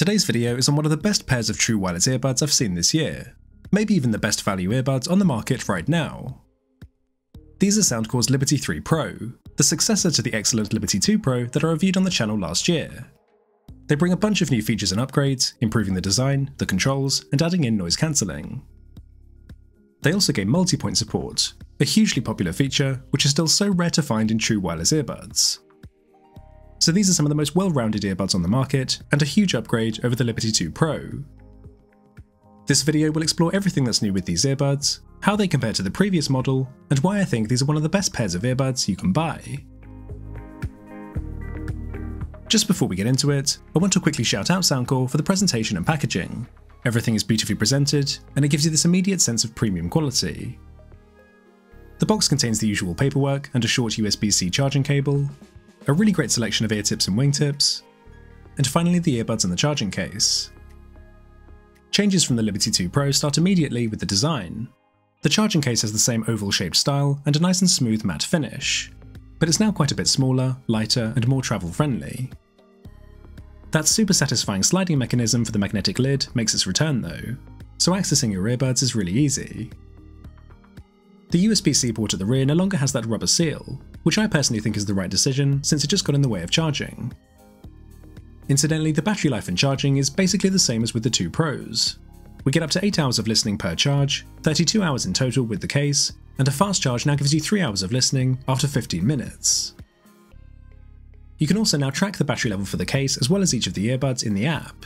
Today's video is on one of the best pairs of true wireless earbuds I've seen this year, maybe even the best value earbuds on the market right now. These are Soundcore's Liberty 3 Pro, the successor to the excellent Liberty 2 Pro that I reviewed on the channel last year. They bring a bunch of new features and upgrades, improving the design, the controls, and adding in noise cancelling. They also gain multi-point support, a hugely popular feature which is still so rare to find in true wireless earbuds. So these are some of the most well-rounded earbuds on the market, and a huge upgrade over the Liberty 2 Pro. This video will explore everything that's new with these earbuds, how they compare to the previous model, and why I think these are one of the best pairs of earbuds you can buy. Just before we get into it, I want to quickly shout out Soundcore for the presentation and packaging. Everything is beautifully presented, and it gives you this immediate sense of premium quality. The box contains the usual paperwork and a short USB-C charging cable, a really great selection of ear tips and wingtips, and finally the earbuds and the charging case. Changes from the Liberty 2 Pro start immediately with the design. The charging case has the same oval-shaped style and a nice and smooth matte finish, but it's now quite a bit smaller, lighter, and more travel-friendly. That super satisfying sliding mechanism for the magnetic lid makes its return though, so accessing your earbuds is really easy. The USB-C port at the rear no longer has that rubber seal, which I personally think is the right decision since it just got in the way of charging. Incidentally, the battery life and charging is basically the same as with the 2 Pros. We get up to 8 hours of listening per charge, 32 hours in total with the case, and a fast charge now gives you 3 hours of listening after 15 minutes. You can also now track the battery level for the case as well as each of the earbuds in the app.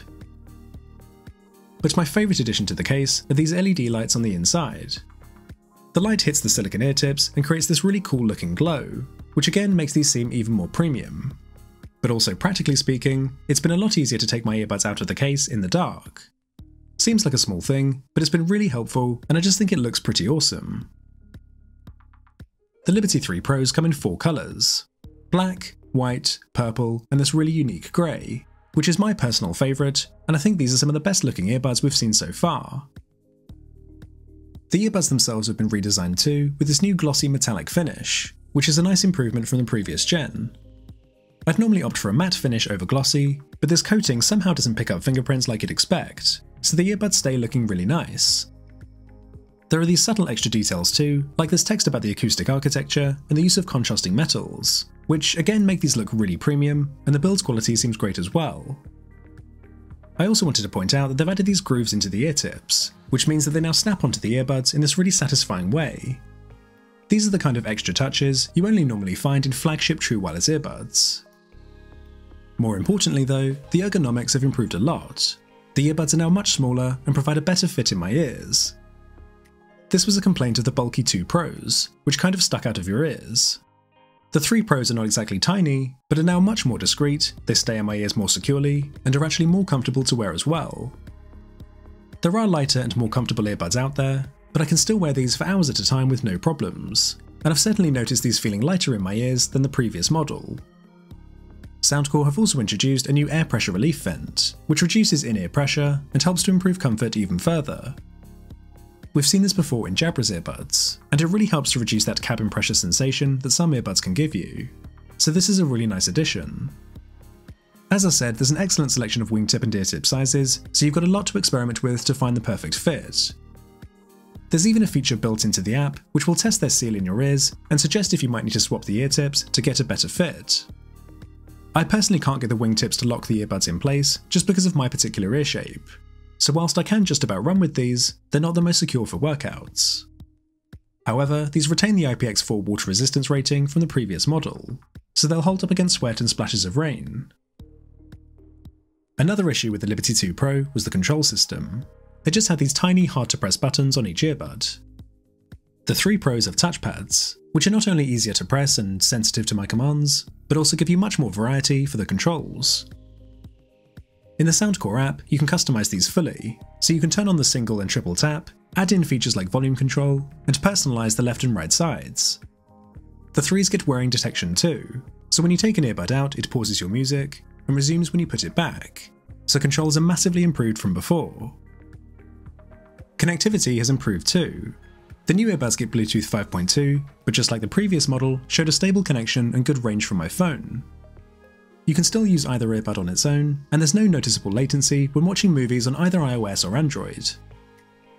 But my favourite addition to the case are these LED lights on the inside. The light hits the silicone ear tips and creates this really cool looking glow, which again makes these seem even more premium. But also practically speaking, it's been a lot easier to take my earbuds out of the case in the dark. Seems like a small thing, but it's been really helpful and I just think it looks pretty awesome. The Liberty 3 Pros come in 4 colours: black, white, purple, and this really unique grey, which is my personal favourite, and I think these are some of the best looking earbuds we've seen so far. The earbuds themselves have been redesigned too, with this new glossy metallic finish, which is a nice improvement from the previous gen. I'd normally opt for a matte finish over glossy, but this coating somehow doesn't pick up fingerprints like you'd expect, so the earbuds stay looking really nice. There are these subtle extra details too, like this text about the acoustic architecture and the use of contrasting metals, which again make these look really premium, and the build quality seems great as well. I also wanted to point out that they've added these grooves into the ear tips, which means that they now snap onto the earbuds in this really satisfying way. These are the kind of extra touches you only normally find in flagship true wireless earbuds. More importantly though, the ergonomics have improved a lot. The earbuds are now much smaller and provide a better fit in my ears. This was a complaint of the bulky 2 Pros, which kind of stuck out of your ears. The 3 Pros are not exactly tiny, but are now much more discreet, they stay in my ears more securely, and are actually more comfortable to wear as well. There are lighter and more comfortable earbuds out there, but I can still wear these for hours at a time with no problems, and I've certainly noticed these feeling lighter in my ears than the previous model. Soundcore have also introduced a new air pressure relief vent, which reduces in-ear pressure and helps to improve comfort even further. We've seen this before in Jabra's earbuds, and it really helps to reduce that cabin pressure sensation that some earbuds can give you, so this is a really nice addition. As I said, there's an excellent selection of wingtip and ear tip sizes, so you've got a lot to experiment with to find the perfect fit. There's even a feature built into the app which will test their seal in your ears and suggest if you might need to swap the ear tips to get a better fit. I personally can't get the wingtips to lock the earbuds in place just because of my particular ear shape, so whilst I can just about run with these, they're not the most secure for workouts. However, these retain the IPX4 water resistance rating from the previous model, so they'll hold up against sweat and splashes of rain. Another issue with the Liberty 2 Pro was the control system. It just had these tiny, hard-to-press buttons on each earbud. The 3 Pros have touchpads, which are not only easier to press and sensitive to my commands, but also give you much more variety for the controls. In the Soundcore app, you can customize these fully, so you can turn on the single and triple tap, add in features like volume control, and personalize the left and right sides. The 3s get wearing detection too, so when you take an earbud out, it pauses your music, and resumes when you put it back, so controls are massively improved from before. Connectivity has improved too. The new earbuds get Bluetooth 5.2, but just like the previous model, showed a stable connection and good range from my phone. you can still use either earbud on its own, and there's no noticeable latency when watching movies on either iOS or Android.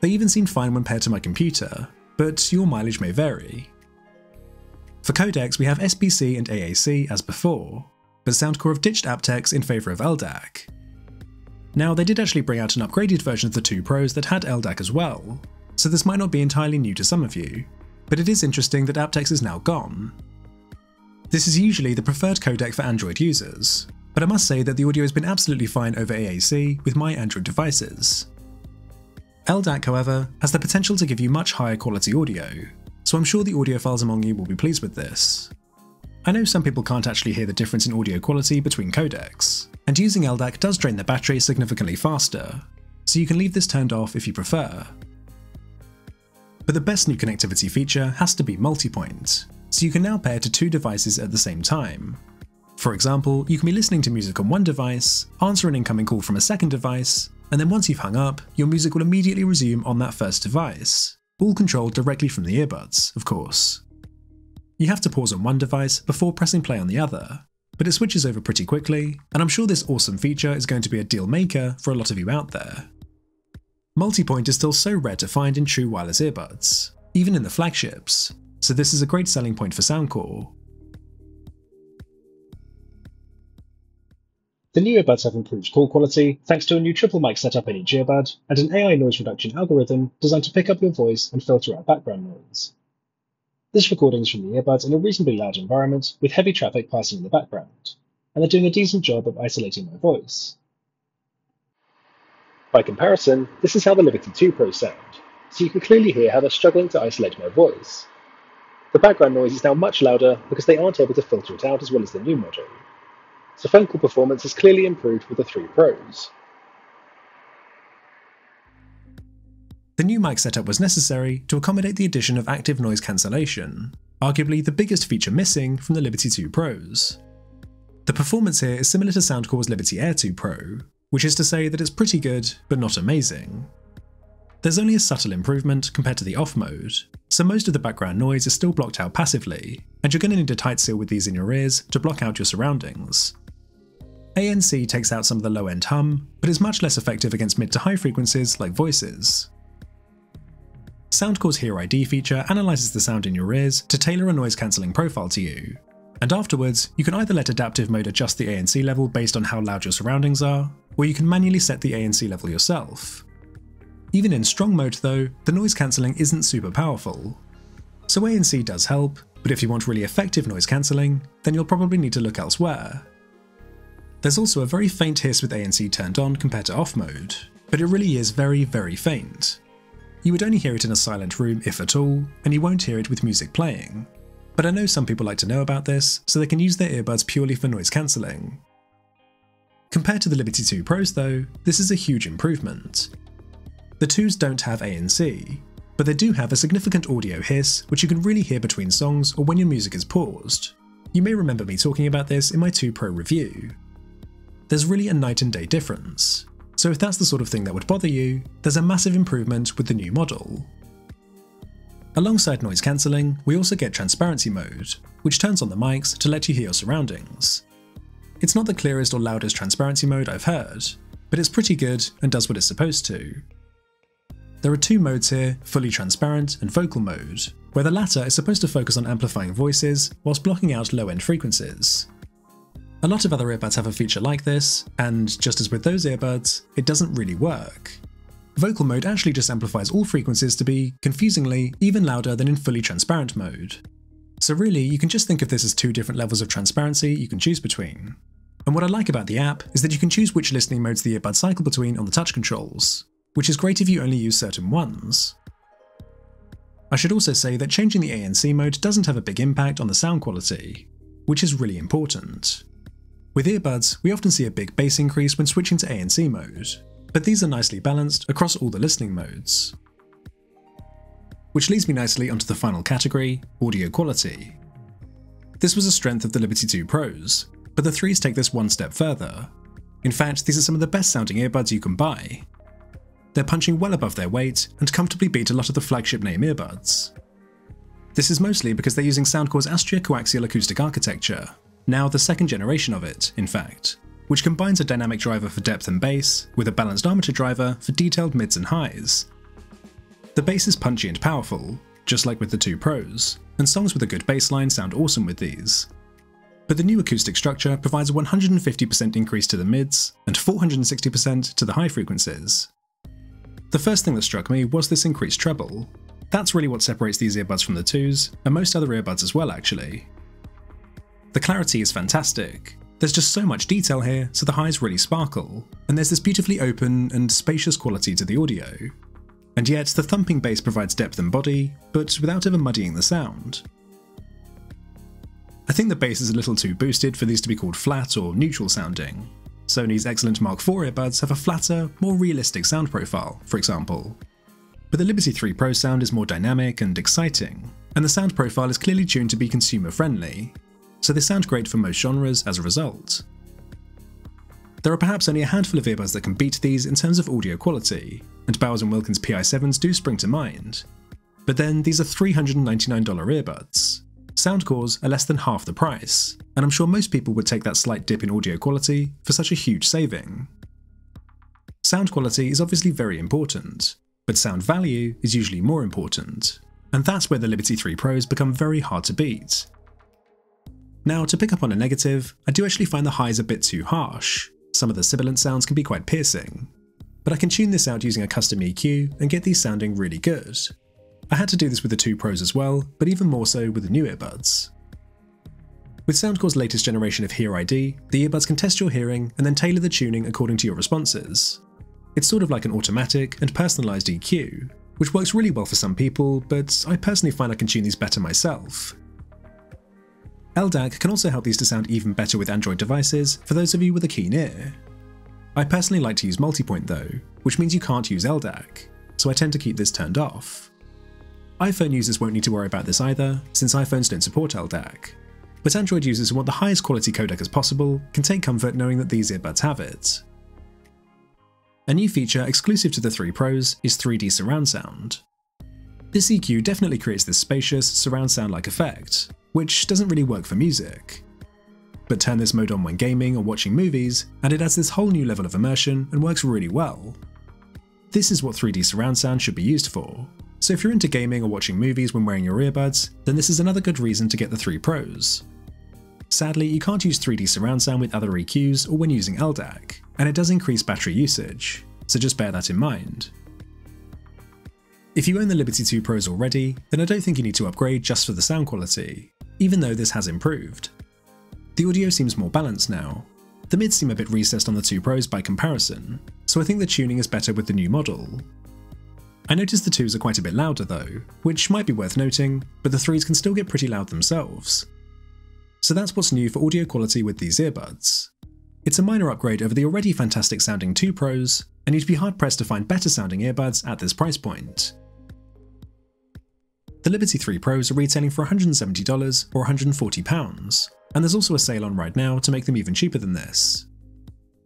They even seem fine when paired to my computer, but your mileage may vary. For codecs, we have SBC and AAC as before, but Soundcore have ditched aptX in favour of LDAC. Now, they did actually bring out an upgraded version of the 2 Pros that had LDAC as well, so this might not be entirely new to some of you, but it is interesting that aptX is now gone. This is usually the preferred codec for Android users, but I must say that the audio has been absolutely fine over AAC with my Android devices. LDAC, however, has the potential to give you much higher quality audio, so I'm sure the audiophiles among you will be pleased with this. I know some people can't actually hear the difference in audio quality between codecs, and using LDAC does drain the battery significantly faster, so you can leave this turned off if you prefer. But the best new connectivity feature has to be multipoint, so you can now pair to 2 devices at the same time. For example, you can be listening to music on one device, answer an incoming call from a second device, and then once you've hung up, your music will immediately resume on that first device, all controlled directly from the earbuds, of course. You have to pause on one device before pressing play on the other, but it switches over pretty quickly, and I'm sure this awesome feature is going to be a deal maker for a lot of you out there. Multipoint is still so rare to find in true wireless earbuds, even in the flagships, so this is a great selling point for Soundcore. The new earbuds have improved call quality thanks to a new triple mic setup in each earbud and an AI noise reduction algorithm designed to pick up your voice and filter out background noise. This recording is from the earbuds in a reasonably loud environment with heavy traffic passing in the background, and they're doing a decent job of isolating my voice. By comparison, this is how the Liberty 2 Pros sound, so you can clearly hear how they're struggling to isolate my voice. The background noise is now much louder because they aren't able to filter it out as well as the new model. So phone call performance has clearly improved with the 3 Pros. The new mic setup was necessary to accommodate the addition of active noise cancellation, arguably the biggest feature missing from the Liberty 2 Pros. The performance here is similar to Soundcore's Liberty Air 2 Pro, which is to say that it's pretty good, but not amazing. There's only a subtle improvement compared to the off mode, so most of the background noise is still blocked out passively, and you're going to need a tight seal with these in your ears to block out your surroundings. ANC takes out some of the low-end hum, but is much less effective against mid to high frequencies like voices. Soundcore's Hear ID feature analyses the sound in your ears to tailor a noise cancelling profile to you, and afterwards you can either let adaptive mode adjust the ANC level based on how loud your surroundings are, or you can manually set the ANC level yourself. Even in strong mode though, the noise cancelling isn't super powerful. So ANC does help, but if you want really effective noise cancelling, then you'll probably need to look elsewhere. There's also a very faint hiss with ANC turned on compared to off mode, but it really is very, very faint. You would only hear it in a silent room if at all, and you won't hear it with music playing. But I know some people like to know about this, so they can use their earbuds purely for noise cancelling. Compared to the Liberty 2 Pros though, this is a huge improvement. The 2s don't have ANC, but they do have a significant audio hiss which you can really hear between songs or when your music is paused. You may remember me talking about this in my 2 Pro review. There's really a night and day difference, so if that's the sort of thing that would bother you, there's a massive improvement with the new model. Alongside noise cancelling, we also get transparency mode, which turns on the mics to let you hear your surroundings. It's not the clearest or loudest transparency mode I've heard, but it's pretty good and does what it's supposed to. There are 2 modes here, fully transparent and vocal mode, where the latter is supposed to focus on amplifying voices whilst blocking out low-end frequencies. A lot of other earbuds have a feature like this, and just as with those earbuds, it doesn't really work. Vocal mode actually just amplifies all frequencies to be, confusingly, even louder than in fully transparent mode. So really, you can just think of this as 2 different levels of transparency you can choose between. And what I like about the app is that you can choose which listening modes the earbuds cycle between on the touch controls, which is great if you only use certain ones. I should also say that changing the ANC mode doesn't have a big impact on the sound quality, which is really important. With earbuds, we often see a big bass increase when switching to ANC mode, but these are nicely balanced across all the listening modes. Which leads me nicely onto the final category, audio quality. This was a strength of the Liberty 2 Pros, but the 3s take this one step further. In fact, these are some of the best sounding earbuds you can buy. They're punching well above their weight and comfortably beat a lot of the flagship name earbuds. This is mostly because they're using Soundcore's Astria coaxial acoustic architecture, Now the second generation of it, in fact, which combines a dynamic driver for depth and bass with a balanced armature driver for detailed mids and highs. The bass is punchy and powerful, just like with the 2 Pros, and songs with a good bass line sound awesome with these. But the new acoustic structure provides a 150% increase to the mids and 460% to the high frequencies. The first thing that struck me was this increased treble. That's really what separates these earbuds from the 2s, and most other earbuds as well actually. The clarity is fantastic. There's just so much detail here, so the highs really sparkle, and there's this beautifully open and spacious quality to the audio. And yet the thumping bass provides depth and body, but without ever muddying the sound. I think the bass is a little too boosted for these to be called flat or neutral sounding. Sony's excellent Mark IV earbuds have a flatter, more realistic sound profile, for example. But the Liberty 3 Pro sound is more dynamic and exciting, and the sound profile is clearly tuned to be consumer friendly, so they sound great for most genres as a result. There are perhaps only a handful of earbuds that can beat these in terms of audio quality, and Bowers & Wilkins PI7s do spring to mind. But then these are $399 earbuds. Soundcores are less than half the price, and I'm sure most people would take that slight dip in audio quality for such a huge saving. Sound quality is obviously very important, but sound value is usually more important, and that's where the Liberty 3 Pros become very hard to beat. Now, to pick up on a negative, I do actually find the highs a bit too harsh. Some of the sibilant sounds can be quite piercing, but I can tune this out using a custom EQ and get these sounding really good. I had to do this with the 2 Pros as well, but even more so with the new earbuds. With Soundcore's latest generation of Hear ID, the earbuds can test your hearing and then tailor the tuning according to your responses. It's sort of like an automatic and personalised EQ, which works really well for some people, but I personally find I can tune these better myself. LDAC can also help these to sound even better with Android devices for those of you with a keen ear. I personally like to use multipoint though, which means you can't use LDAC, so I tend to keep this turned off. iPhone users won't need to worry about this either, since iPhones don't support LDAC, but Android users who want the highest quality codec as possible can take comfort knowing that these earbuds have it. A new feature exclusive to the 3 Pros is 3D surround sound. This EQ definitely creates this spacious, surround sound-like effect, which doesn't really work for music. But turn this mode on when gaming or watching movies, and it adds this whole new level of immersion and works really well. This is what 3D surround sound should be used for, so if you're into gaming or watching movies when wearing your earbuds, then this is another good reason to get the 3 Pros. Sadly, you can't use 3D surround sound with other EQs or when using LDAC, and it does increase battery usage, so just bear that in mind. If you own the Liberty 2 Pros already, then I don't think you need to upgrade just for the sound quality, even though this has improved. The audio seems more balanced now. The mids seem a bit recessed on the 2 Pros by comparison, so I think the tuning is better with the new model. I noticed the 2s are quite a bit louder though, which might be worth noting, but the 3s can still get pretty loud themselves. So that's what's new for audio quality with these earbuds. It's a minor upgrade over the already fantastic sounding 2 Pros, and you'd be hard pressed to find better sounding earbuds at this price point. The Liberty 3 Pros are retailing for $170 or £140, and there's also a sale on right now to make them even cheaper than this.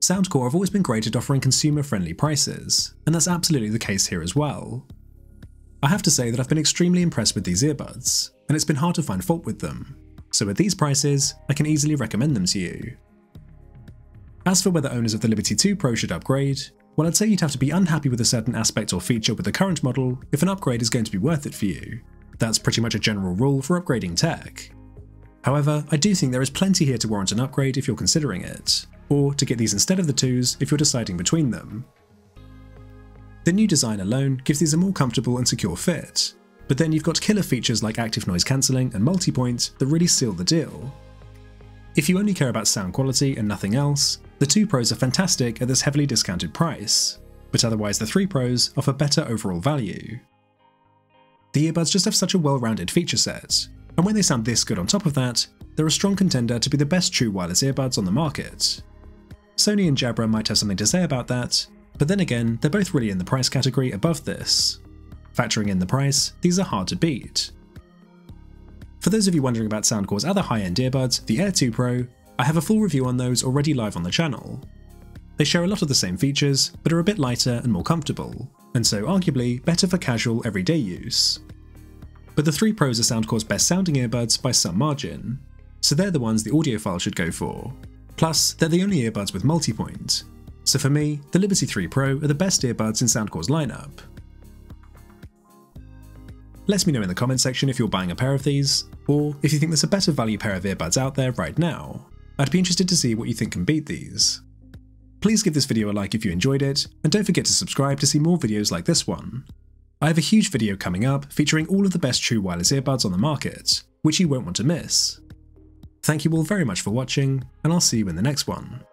Soundcore have always been great at offering consumer-friendly prices, and that's absolutely the case here as well. I have to say that I've been extremely impressed with these earbuds, and it's been hard to find fault with them, so at these prices, I can easily recommend them to you. As for whether owners of the Liberty 2 Pro should upgrade, well, I'd say you'd have to be unhappy with a certain aspect or feature with the current model if an upgrade is going to be worth it for you. That's pretty much a general rule for upgrading tech. However, I do think there is plenty here to warrant an upgrade if you're considering it, or to get these instead of the 2s if you're deciding between them. The new design alone gives these a more comfortable and secure fit, but then you've got killer features like active noise cancelling and multipoint that really seal the deal. If you only care about sound quality and nothing else, the 2 Pros are fantastic at this heavily discounted price, but otherwise the 3 Pros offer better overall value. The earbuds just have such a well-rounded feature set, and when they sound this good on top of that, they're a strong contender to be the best true wireless earbuds on the market. Sony and Jabra might have something to say about that, but then again, they're both really in the price category above this. Factoring in the price, these are hard to beat. For those of you wondering about Soundcore's other high-end earbuds, the Air 2 Pro, I have a full review on those already live on the channel. They share a lot of the same features, but are a bit lighter and more comfortable, and so arguably better for casual everyday use. But the 3 Pros are Soundcore's best sounding earbuds by some margin, so they're the ones the audiophile should go for. Plus, they're the only earbuds with multi-point. So for me, the Liberty 3 Pro are the best earbuds in Soundcore's lineup. Let me know in the comment section if you're buying a pair of these, or if you think there's a better value pair of earbuds out there right now. I'd be interested to see what you think can beat these. Please give this video a like if you enjoyed it, and don't forget to subscribe to see more videos like this one. I have a huge video coming up featuring all of the best true wireless earbuds on the market, which you won't want to miss. Thank you all very much for watching, and I'll see you in the next one.